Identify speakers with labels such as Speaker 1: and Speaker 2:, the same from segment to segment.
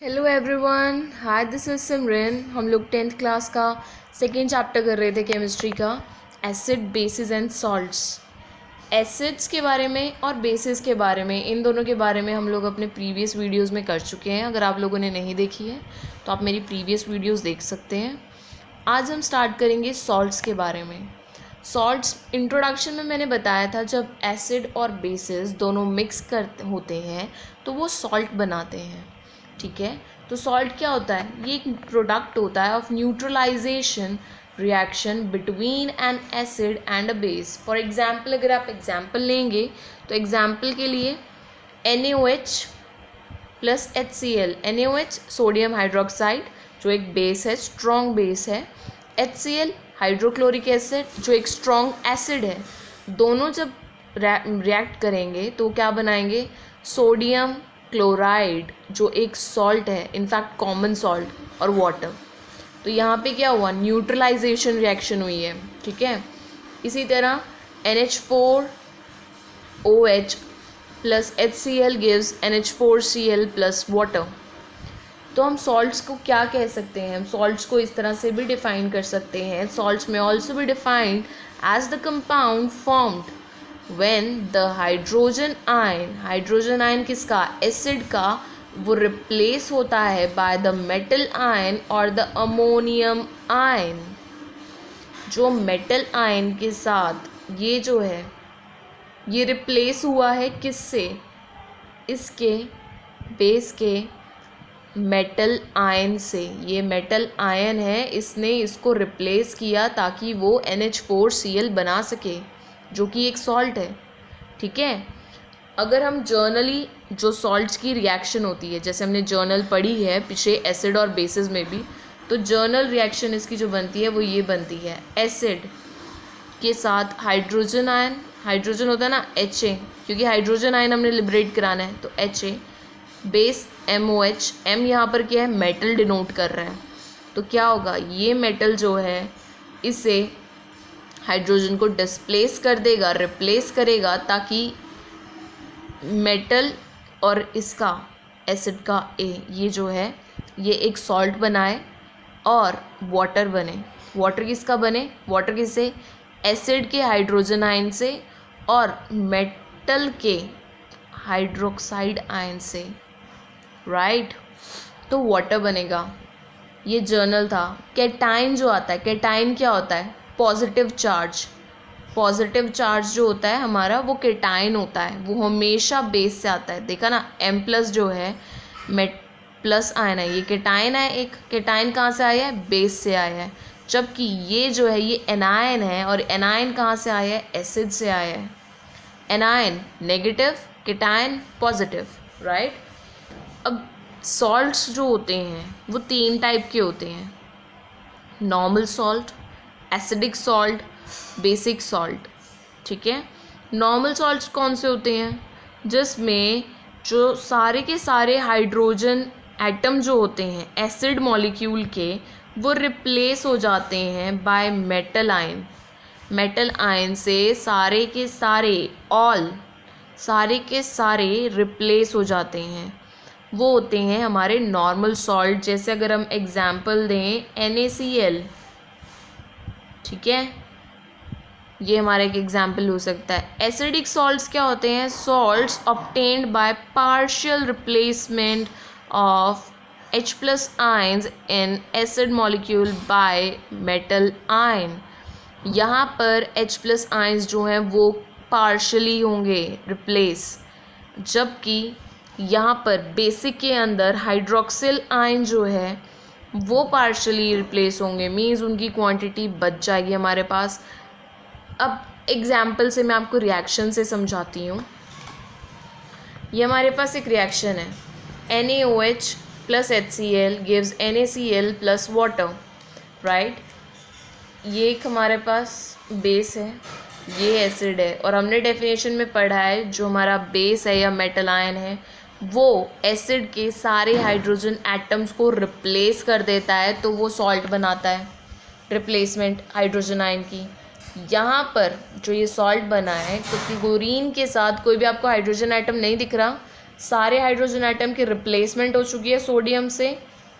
Speaker 1: Hello everyone, hi this is Simran. हम लोग 10th class का सेकेंड चैप्टर कर रहे थे केमिस्ट्री का, acid basis and salts. Acids के बारे में और बेसिस के बारे में, इन दोनों के बारे में हम लोग अपने प्रीवियस वीडियोस में कर चुके हैं। अगर आप लोगों ने नहीं देखी है तो आप मेरी प्रीवियस वीडियोस देख सकते हैं। आज हम स्टार्ट करेंगे सॉल्ट्स के बारे में। सॉल्ट्स इंट्रोडक्शन में मैंने बताया था, जब एसिड और बेसिस दोनों मिक्स होते हैं तो वो सॉल्ट बनाते हैं। ठीक है, तो सॉल्ट क्या होता है? ये एक प्रोडक्ट होता है of neutralisation reaction between an acid and a base. For example, अगर आप एग्जाम्पल लेंगे तो एग्जाम्पल के लिए NaOH प्लस HCl। NaOH सोडियम हाइड्रोक्साइड जो एक बेस है, स्ट्रॉन्ग बेस है। HCl हाइड्रोक्लोरिक एसिड जो एक स्ट्रॉन्ग एसिड है। दोनों जब रिएक्ट करेंगे तो क्या बनाएंगे? सोडियम क्लोराइड जो एक सॉल्ट है, इनफैक्ट कॉमन सॉल्ट, और वाटर। तो यहाँ पे क्या हुआ? न्यूट्रलाइजेशन रिएक्शन हुई है। ठीक है, इसी तरह NH4OH plus HCl gives NH4Cl plus water. तो हम सॉल्ट्स को क्या कह सकते हैं? हम सॉल्ट्स को इस तरह से भी डिफाइन कर सकते हैं। सॉल्ट्स में ऑल्सो भी defined as the compound formed when the hydrogen ion किसका? एसिड का, वो रिप्लेस होता है बाय द मेटल आयन और द अमोनियम आयन। जो मेटल आयन के साथ ये जो है ये रिप्लेस हुआ है किससे? इसके बेस के मेटल आयन से। ये मेटल आयन है, इसने इसको रिप्लेस किया ताकि वो NH4Cl बना सके, जो कि एक सॉल्ट है। ठीक है, अगर हम जर्नली जो सॉल्ट्स की रिएक्शन होती है, जैसे हमने जर्नल पढ़ी है पीछे एसिड और बेसिस में भी, तो जर्नल रिएक्शन इसकी जो बनती है वो ये बनती है। एसिड के साथ हाइड्रोजन आयन, हाइड्रोजन होता है ना Ha, क्योंकि हाइड्रोजन आयन हमने लिबरेट कराना है, तो Ha बेस MOH। M यहाँ पर क्या है? मेटल डिनोट कर रहा है। तो क्या होगा? ये मेटल जो है इसे हाइड्रोजन को डिस्प्लेस कर देगा, रिप्लेस करेगा, ताकि मेटल और इसका एसिड का A ये जो है ये एक सॉल्ट बनाए और वाटर बने। वाटर किसका बने? वाटर किससे? एसिड के हाइड्रोजन आयन से और मेटल के हाइड्रोक्साइड आयन से, राइट? तो वाटर बनेगा। ये जर्नल था। कैटाइन जो आता है, कैटाइन क्या होता है? Positive charge. पॉजिटिव चार्ज जो होता है हमारा वो कैटाइन होता है, वो हमेशा बेस से आता है। देखा ना, M+ जो है मेट प्लस आयन है, ये कैटाइन है। एक कैटाइन कहाँ से आया है? बेस से आया है। जबकि ये जो है ये एनायन है, और एनायन कहाँ से आया है? एसिड से आया है। Anion negative, cation positive, right? अब सॉल्ट्स जो होते हैं वो 3 टाइप के होते हैं: normal salt, acidic salt, basic salt. ठीक है, नॉर्मल सॉल्ट्स कौन से होते हैं? जिसमें जो सारे के सारे हाइड्रोजन एटम जो होते हैं एसिड मॉलिक्यूल के, वो रिप्लेस हो जाते हैं by metal ion. Metal ion से सारे के सारे रिप्लेस हो जाते हैं। वो होते हैं हमारे नॉर्मल सॉल्ट। जैसे अगर हम एग्जाम्पल दें NaCl, ठीक है, ये हमारा एक एग्जाम्पल हो सकता है। एसिडिक सॉल्ट्स क्या होते हैं? Salts obtained by partial replacement of H+ ions in acid molecule by metal ion. यहाँ पर H+ आयन्स जो हैं वो पार्शियली होंगे रिप्लेस, जबकि यहाँ पर बेसिक के अंदर हाइड्रोक्सिल आयन जो है वो पार्शली रिप्लेस होंगे, मीन्स उनकी क्वांटिटी बच जाएगी हमारे पास। अब एग्जाम्पल से मैं आपको रिएक्शन से समझाती हूँ। ये हमारे पास एक रिएक्शन है, NaOH प्लस HCl gives NaCl plus water, right? ये एक हमारे पास बेस है, ये एसिड है, और हमने डेफिनेशन में पढ़ा है जो हमारा बेस है या मेटल आयन है वो एसिड के सारे हाइड्रोजन एटम्स को रिप्लेस कर देता है, तो वो सॉल्ट बनाता है, रिप्लेसमेंट हाइड्रोजन आयन की। यहाँ पर जो ये सॉल्ट बना है, तो क्लोरीन के साथ कोई भी आपको हाइड्रोजन एटम नहीं दिख रहा, सारे हाइड्रोजन एटम की रिप्लेसमेंट हो चुकी है सोडियम से।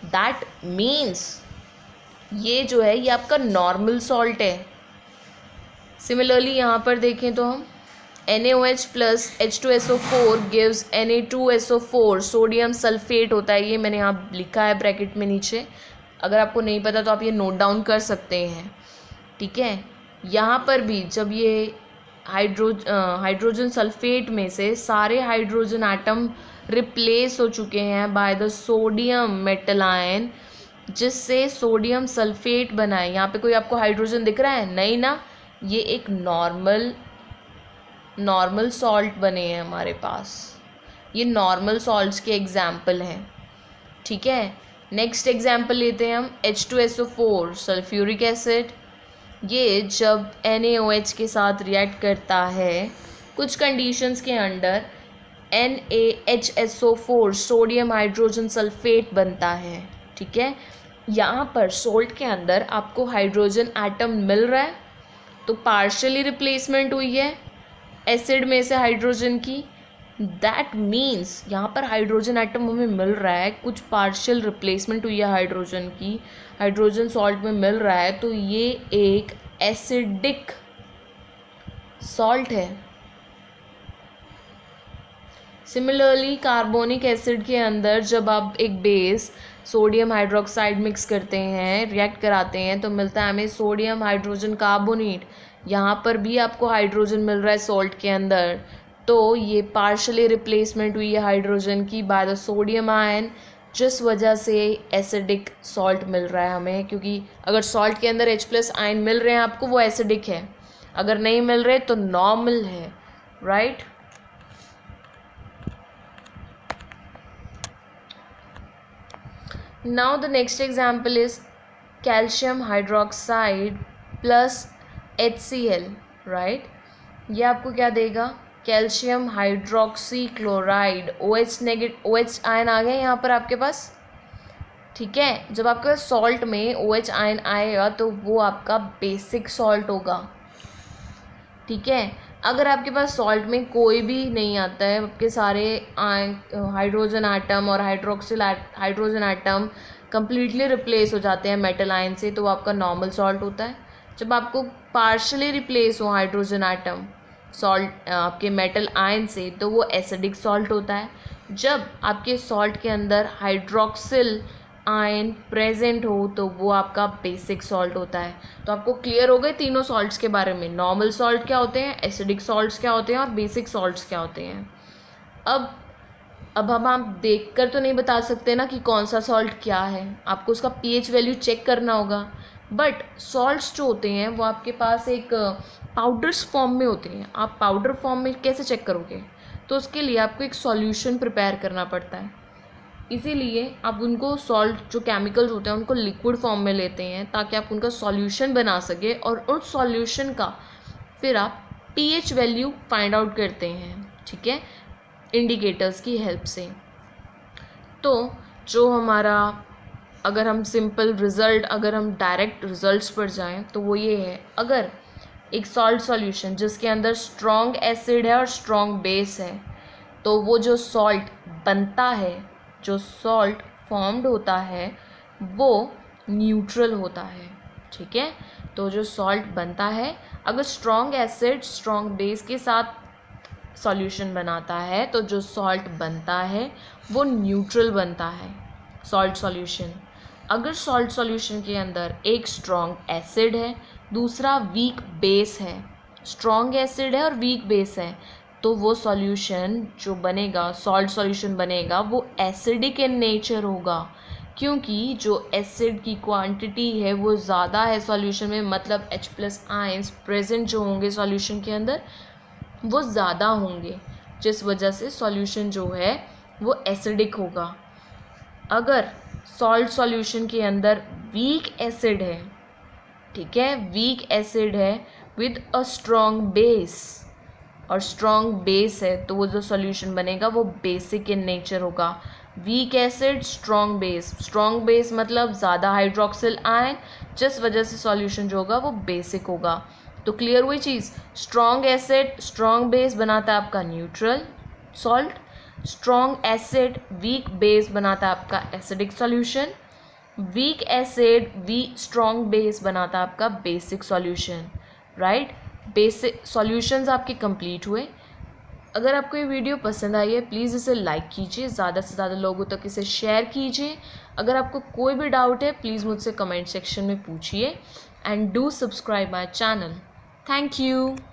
Speaker 1: दैट मीन्स ये जो है ये आपका नॉर्मल सॉल्ट है। सिमिलरली यहाँ पर देखें तो हम NaOH plus H2SO4 gives Na2SO4 sodium sulphate होता है। ये मैंने यहाँ लिखा है ब्रैकेट में नीचे, अगर आपको नहीं पता तो आप ये नोट डाउन कर सकते हैं, ठीक है। यहाँ पर भी जब ये हाइड्रोजन सल्फेट में से सारे हाइड्रोजन एटम रिप्लेस हो चुके हैं by the sodium metal ion, जिससे सोडियम सल्फेट बना है। यहाँ पे कोई आपको हाइड्रोजन दिख रहा है? नहीं ना, ये एक नॉर्मल सॉल्ट बने हैं हमारे पास। ये नॉर्मल सॉल्ट्स के एग्जाम्पल हैं, ठीक है। नेक्स्ट एग्जाम्पल लेते हैं हम H2SO4 सल्फ्यूरिक एसिड। ये जब NaOH के साथ रिएक्ट करता है कुछ कंडीशंस के under NaHSO4 sodium hydrogen sulphate बनता है, ठीक है। यहाँ पर सोल्ट के अंदर आपको हाइड्रोजन एटम मिल रहा है, तो पार्शियली रिप्लेसमेंट हुई है एसिड में से हाइड्रोजन की। दैट मीन्स यहाँ पर हाइड्रोजन एटम हमें मिल रहा है, कुछ पार्शियल रिप्लेसमेंट हुई है हाइड्रोजन की, हाइड्रोजन सॉल्ट में मिल रहा है, तो ये एक एसिडिक सॉल्ट है। सिमिलरली कार्बोनिक एसिड के अंदर जब आप एक बेस सोडियम हाइड्रोक्साइड मिक्स करते हैं, रिएक्ट कराते हैं, तो मिलता है हमें सोडियम हाइड्रोजन कार्बोनेट। यहाँ पर भी आपको हाइड्रोजन मिल रहा है सॉल्ट के अंदर, तो ये पार्शली रिप्लेसमेंट हुई है हाइड्रोजन की बाय द सोडियम आयन, जिस वजह से एसिडिक सॉल्ट मिल रहा है हमें। क्योंकि अगर सॉल्ट के अंदर H+ आयन मिल रहे हैं आपको, वो एसिडिक है, अगर नहीं मिल रहे तो नॉर्मल है, right. Now the next example is calcium hydroxide plus HCl, right। ये आपको क्या देगा? Calcium hydroxy chloride, OH ion आ गए यहाँ पर आपके पास, ठीक है। जब आपके पास सॉल्ट में OH आयन आएगा तो वो आपका बेसिक सॉल्ट होगा, ठीक है। अगर आपके पास सॉल्ट में कोई भी नहीं आता है, आपके सारे हाइड्रोजन एटम और हाइड्रोजन एटम कम्प्लीटली रिप्लेस हो जाते हैं मेटल आयन से, तो वो आपका नॉर्मल सॉल्ट होता है। जब आपको पार्शली रिप्लेस हो हाइड्रोजन एटम सॉल्ट आपके मेटल आयन से, तो वो एसिडिक सॉल्ट होता है। जब आपके सॉल्ट के अंदर हाइड्रोक्सिल आयन प्रेजेंट हो तो वो आपका बेसिक सॉल्ट होता है। तो आपको क्लियर हो गए तीनों सॉल्ट्स के बारे में, नॉर्मल सॉल्ट क्या होते हैं, एसिडिक सॉल्ट्स क्या होते हैं और बेसिक सॉल्ट्स क्या होते हैं। अब हम आप देख कर तो नहीं बता सकते ना कि कौन सा सॉल्ट क्या है, आपको उसका pH वैल्यू चेक करना होगा। बट सॉल्ट्स जो होते हैं वो आपके पास एक पाउडर्स फॉर्म में होते हैं। आप पाउडर फॉर्म में कैसे चेक करोगे? तो उसके लिए आपको एक सॉल्यूशन प्रिपेयर करना पड़ता है, इसीलिए आप उनको सॉल्ट जो केमिकल्स होते हैं उनको लिक्विड फॉर्म में लेते हैं ताकि आप उनका सॉल्यूशन बना सके, और उस सॉल्यूशन का फिर आप pH वैल्यू फाइंड आउट करते हैं, ठीक है, इंडिकेटर्स की हेल्प से। तो जो हमारा, अगर हम सिंपल रिज़ल्ट, अगर हम डायरेक्ट रिज़ल्ट्स पर जाएं तो वो ये है, अगर एक सॉल्ट सॉल्यूशन जिसके अंदर स्ट्रॉन्ग एसिड है और स्ट्रॉन्ग बेस है, तो वो जो सॉल्ट बनता है, जो सॉल्ट फॉर्म्ड होता है वो न्यूट्रल होता है, ठीक है। तो जो सॉल्ट बनता है, अगर स्ट्रॉन्ग एसिड स्ट्रॉन्ग बेस के साथ सॉल्यूशन बनाता है, तो जो सॉल्ट बनता है वो न्यूट्रल बनता है सॉल्ट सॉल्यूशन। अगर सॉल्ट सॉल्यूशन के अंदर एक स्ट्रॉन्ग एसिड है, दूसरा वीक बेस है, स्ट्रॉन्ग एसिड है और वीक बेस है, तो वो सॉल्यूशन जो बनेगा, सॉल्ट सॉल्यूशन बनेगा, वो एसिडिक इन नेचर होगा, क्योंकि जो एसिड की क्वांटिटी है वो ज़्यादा है सॉल्यूशन में, मतलब H+ आयंस प्रेजेंट जो होंगे सॉल्यूशन के अंदर वो ज़्यादा होंगे, जिस वजह से सॉल्यूशन जो है वो एसिडिक होगा। अगर सॉल्ट सॉल्यूशन के अंदर वीक एसिड है, ठीक है, वीक एसिड है विद अ स्ट्रॉन्ग बेस, और स्ट्रॉन्ग बेस है, तो वो जो सॉल्यूशन बनेगा वो बेसिक इन नेचर होगा। वीक एसिड स्ट्रॉन्ग बेस मतलब ज़्यादा हाइड्रोक्सिल आयन, जिस वजह से सॉल्यूशन जो होगा वो बेसिक होगा। तो क्लियर हुई चीज़, स्ट्रॉन्ग एसिड स्ट्रॉन्ग बेस बनाता है आपका neutral salt, strong acid weak base बनाता है आपका acidic solution, weak acid strong base बनाता है आपका basic solution, right. Basic solutions आपके कंप्लीट हुए। अगर आपको ये वीडियो पसंद आई है प्लीज़ इसे लाइक कीजिए, ज़्यादा से ज़्यादा लोगों तक इसे शेयर कीजिए। अगर आपको कोई भी डाउट है प्लीज़ मुझसे कमेंट सेक्शन में पूछिए and do subscribe my channel. Thank you.